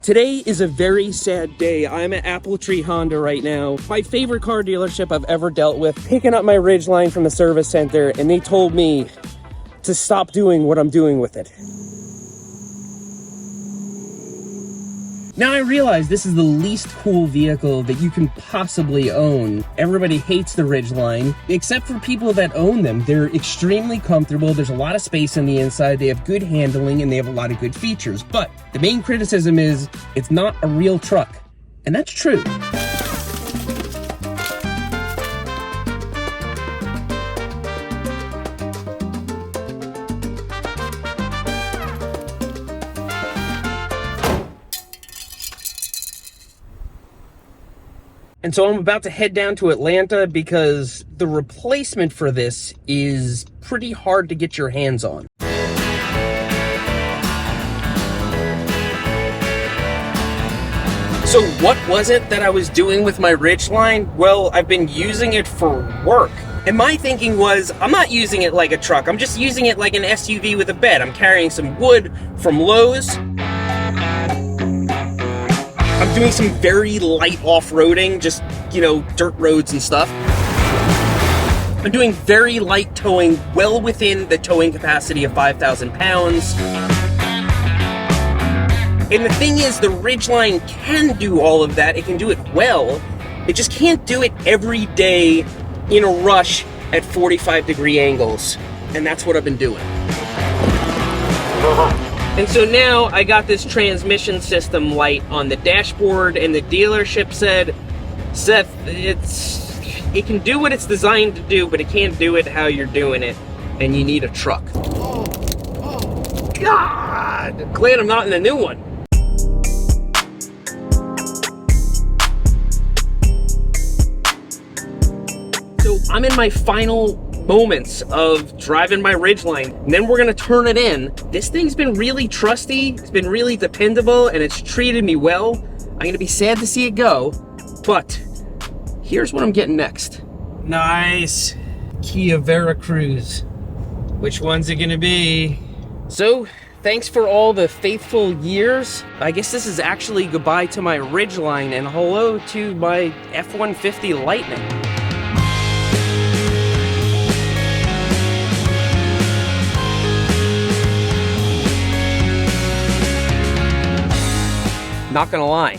Today is a very sad day. I'm at Apple Tree Honda right now, my favorite car dealership I've ever dealt with, picking up my Ridgeline from the service center, and they told me to stop doing what I'm doing with it. Now I realize this is the least cool vehicle that you can possibly own. Everybody hates the Ridgeline, except for people that own them. They're extremely comfortable, there's a lot of space on the inside, they have good handling, and they have a lot of good features. But the main criticism is, it's not a real truck. And that's true. And so I'm about to head down to Atlanta because the replacement for this is pretty hard to get your hands on. So what was it that I was doing with my Ridgeline? Well, I've been using it for work. And my thinking was, I'm not using it like a truck, I'm just using it like an SUV with a bed. I'm carrying some wood from Lowe's. I'm doing some very light off-roading, just, you know, dirt roads and stuff. I'm doing very light towing, well within the towing capacity of 5,000 pounds. And the thing is, the Ridgeline can do all of that. It can do it well. It just can't do it every day in a rush at 45-degree angles. And that's what I've been doing. And so now I got this transmission system light on the dashboard, and the dealership said, Seth, it can do what it's designed to do, but it can't do it how you're doing it, and you need a truck. God! Glad I'm not in the new one. So I'm in my final moments of driving my Ridgeline, and then we're gonna turn it in. This thing's been really trusty, it's been really dependable, and it's treated me well. I'm gonna be sad to see it go, but here's what I'm getting next. Nice Kia Veracruz. Which one's it gonna be? So, thanks for all the faithful years. I guess this is actually goodbye to my Ridgeline and hello to my F-150 Lightning. Not gonna lie,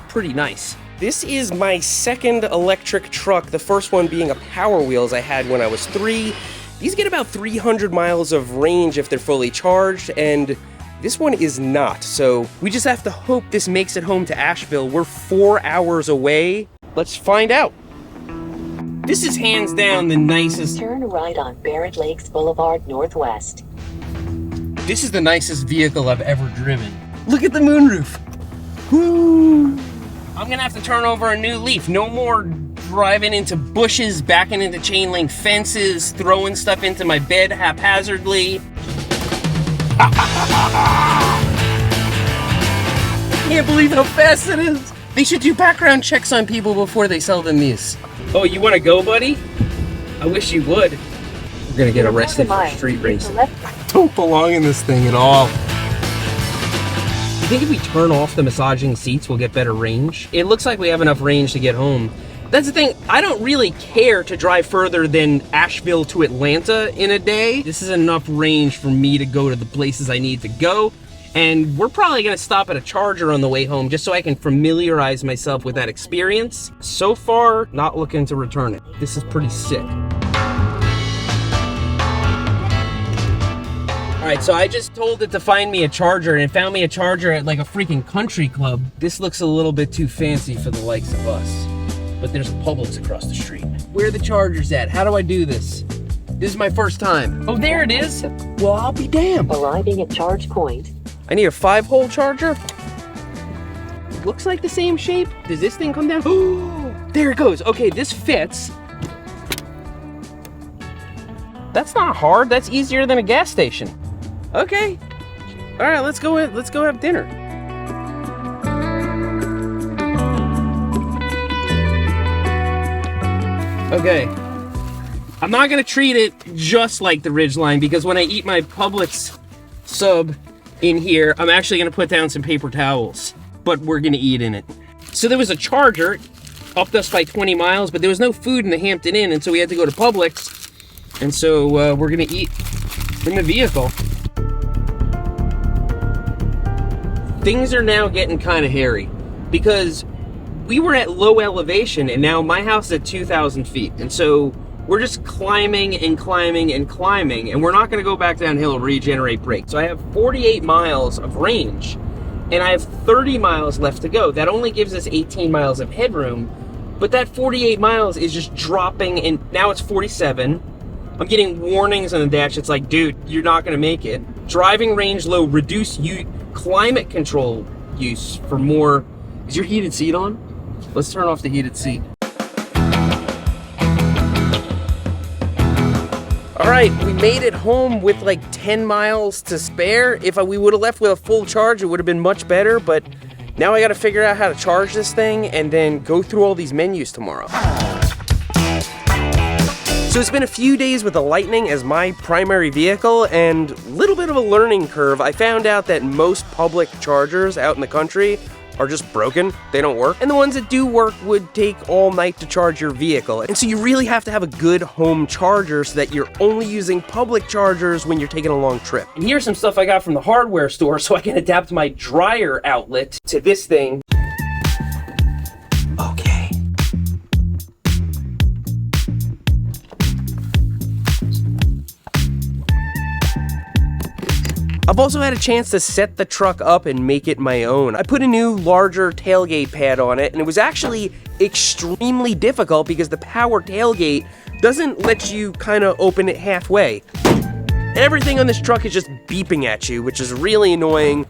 pretty nice. This is my second electric truck, the first one being a Power Wheels I had when I was 3. These get about 300 miles of range if they're fully charged, and this one is not. So we just have to hope this makes it home to Asheville. We're 4 hours away. Let's find out. This is hands down the nicest. Turn right on Barrett Lakes Boulevard Northwest. This is the nicest vehicle I've ever driven. Look at the moonroof. Woo! I'm gonna have to turn over a new leaf. No more driving into bushes, backing into chain link fences, throwing stuff into my bed haphazardly. I can't believe how fast it is. They should do background checks on people before they sell them these. Oh, you wanna go, buddy? I wish you would. We're gonna get arrested for street racing. I don't belong in this thing at all. I think if we turn off the massaging seats, we'll get better range. It looks like we have enough range to get home. That's the thing, I don't really care to drive further than Asheville to Atlanta in a day. This is enough range for me to go to the places I need to go. And we're probably gonna stop at a charger on the way home just so I can familiarize myself with that experience. So far, not looking to return it. This is pretty sick. All right, so I just told it to find me a charger, and it found me a charger at like a freaking country club. This looks a little bit too fancy for the likes of us. But there's a Publix across the street. Where are the chargers at? How do I do this? This is my first time. Oh, there it is. Well, I'll be damned. Arriving at charge point. I need a 5-hole charger. Looks like the same shape. Does this thing come down? Oh, there it goes. Okay, this fits. That's not hard. That's easier than a gas station. Okay. All right, let's go have dinner. Okay. I'm not gonna treat it just like the Ridgeline because when I eat my Publix sub in here, I'm actually gonna put down some paper towels. but we're gonna eat in it. So there was a Charger, upped us by 20 miles, but there was no food in the Hampton Inn, and so we had to go to Publix. And so we're gonna eat in the vehicle. Things are now getting kind of hairy because we were at low elevation and now my house is at 2,000 feet. And so we're just climbing and climbing and climbing, and we're not gonna go back downhill and regenerate brakes. So I have 48 miles of range and I have 30 miles left to go. That only gives us 18 miles of headroom, but that 48 miles is just dropping, and now it's 47. I'm getting warnings on the dash. It's like, dude, you're not gonna make it. Driving range low, reduce climate control use for more. Is your heated seat on? Let's turn off the heated seat. All right, we made it home with like 10 miles to spare. If we would have left with a full charge, it would have been much better, but now I gotta figure out how to charge this thing and then go through all these menus tomorrow. So it's been a few days with the Lightning as my primary vehicle and a little bit of a learning curve. I found out that most public chargers out in the country are just broken, they don't work. And the ones that do work would take all night to charge your vehicle. And so you really have to have a good home charger so that you're only using public chargers when you're taking a long trip. And here's some stuff I got from the hardware store so I can adapt my dryer outlet to this thing. Okay. I've also had a chance to set the truck up and make it my own. I put a new, larger tailgate pad on it, and it was actually extremely difficult because the power tailgate doesn't let you kind of open it halfway. And everything on this truck is just beeping at you, which is really annoying.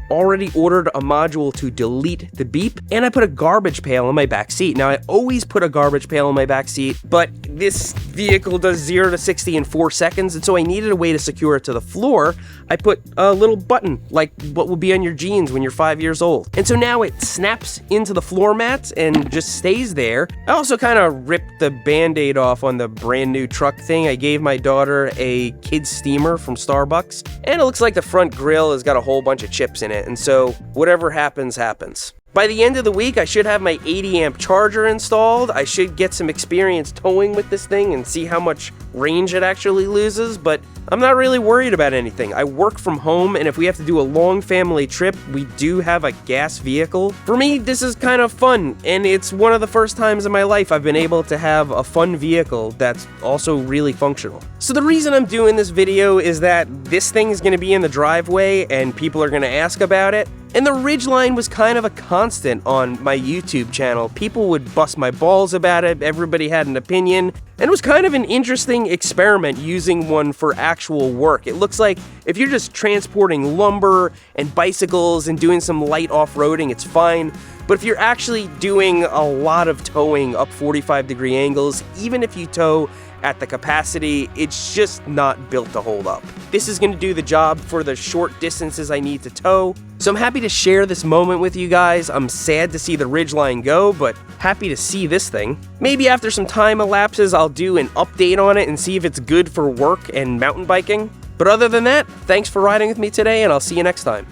Already ordered a module to delete the beep, and I put a garbage pail in my back seat. Now, I always put a garbage pail in my back seat, but this vehicle does 0 to 60 in 4 seconds, and so I needed a way to secure it to the floor. I put a little button, like what will be on your jeans when you're 5 years old. And so now it snaps into the floor mats and just stays there. I also kind of ripped the Band-Aid off on the brand new truck thing. I gave my daughter a kid's steamer from Starbucks, and it looks like the front grille has got a whole bunch of chips in it. And so whatever happens, happens. By the end of the week, I should have my 80 amp charger installed. I should get some experience towing with this thing and see how much range it actually loses, but I'm not really worried about anything. I work from home, and if we have to do a long family trip, we do have a gas vehicle. For me, this is kind of fun, and it's one of the first times in my life I've been able to have a fun vehicle that's also really functional. So the reason I'm doing this video is that this thing is going to be in the driveway, and people are going to ask about it. And the Ridgeline was kind of a constant on my YouTube channel. People would bust my balls about it, everybody had an opinion, and it was kind of an interesting experiment using one for actual work. It looks like if you're just transporting lumber and bicycles and doing some light off-roading, it's fine. But if you're actually doing a lot of towing up 45-degree angles, even if you tow at the capacity, it's just not built to hold up. This is going to do the job for the short distances I need to tow. So I'm happy to share this moment with you guys. I'm sad to see the Ridgeline go, but happy to see this thing. Maybe after some time elapses, I'll do an update on it and see if it's good for work and mountain biking. But other than that, thanks for riding with me today, and I'll see you next time.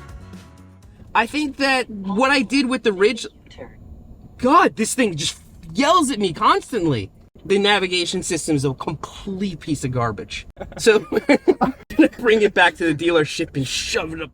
I think that what I did with the God, this thing just yells at me constantly. The navigation system's a complete piece of garbage. So I'm gonna bring it back to the dealership and shove it up.